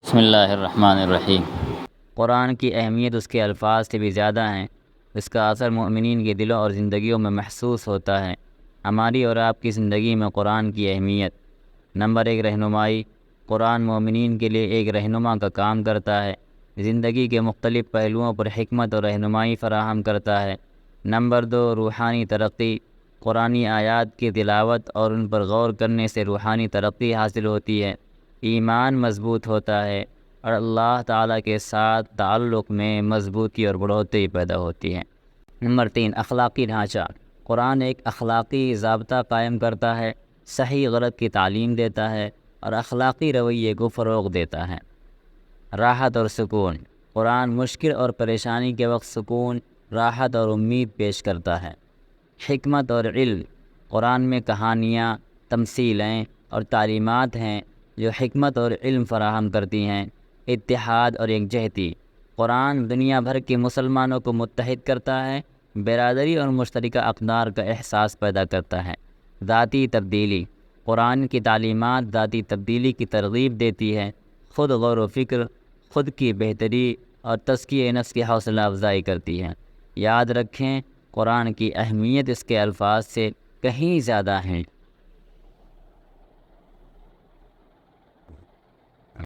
بسم اللہ الرحمن الرحیم۔ قرآن کی اہمیت اس کے الفاظ سے بھی زیادہ ہیں۔ اس کا اثر مومنین کے دلوں اور زندگیوں میں محسوس ہوتا ہے۔ ہماری اور آپ کی زندگی میں قرآن کی اہمیت: نمبر 1، رہنمائی۔ قرآن مومنین کے لیے ایک رہنما کا کام کرتا ہے، زندگی کے مختلف پہلوؤں پر حکمت اور رہنمائی فراہم کرتا ہے۔ نمبر 2، روحانی ترقی۔ قرآنی آیات کی تلاوت اور ان پر غور کرنے سے روحانی ترقی حاصل ہوتی ہے، ایمان مضبوط ہوتا ہے اور اللہ تعالیٰ کے ساتھ تعلق میں مضبوطی اور بڑھوتری پیدا ہوتی ہے۔ نمبر 3، اخلاقی ڈھانچہ۔ قرآن ایک اخلاقی ضابطہ قائم کرتا ہے، صحیح غلط کی تعلیم دیتا ہے اور اخلاقی رویے کو فروغ دیتا ہے۔ راحت اور سکون۔ قرآن مشکل اور پریشانی کے وقت سکون، راحت اور امید پیش کرتا ہے۔ حکمت اور علم۔ قرآن میں کہانیاں، تمثیلیں اور تعلیمات ہیں جو حکمت اور علم فراہم کرتی ہیں۔ اتحاد اور یکجہتی۔ قرآن دنیا بھر کے مسلمانوں کو متحد کرتا ہے، برادری اور مشترکہ اقدار کا احساس پیدا کرتا ہے۔ ذاتی تبدیلی۔ قرآن کی تعلیمات ذاتی تبدیلی کی ترغیب دیتی ہے، خود غور و فکر، خود کی بہتری اور تزکیہ نفس کی حوصلہ افزائی کرتی ہے۔ یاد رکھیں، قرآن کی اہمیت اس کے الفاظ سے کہیں زیادہ ہیں۔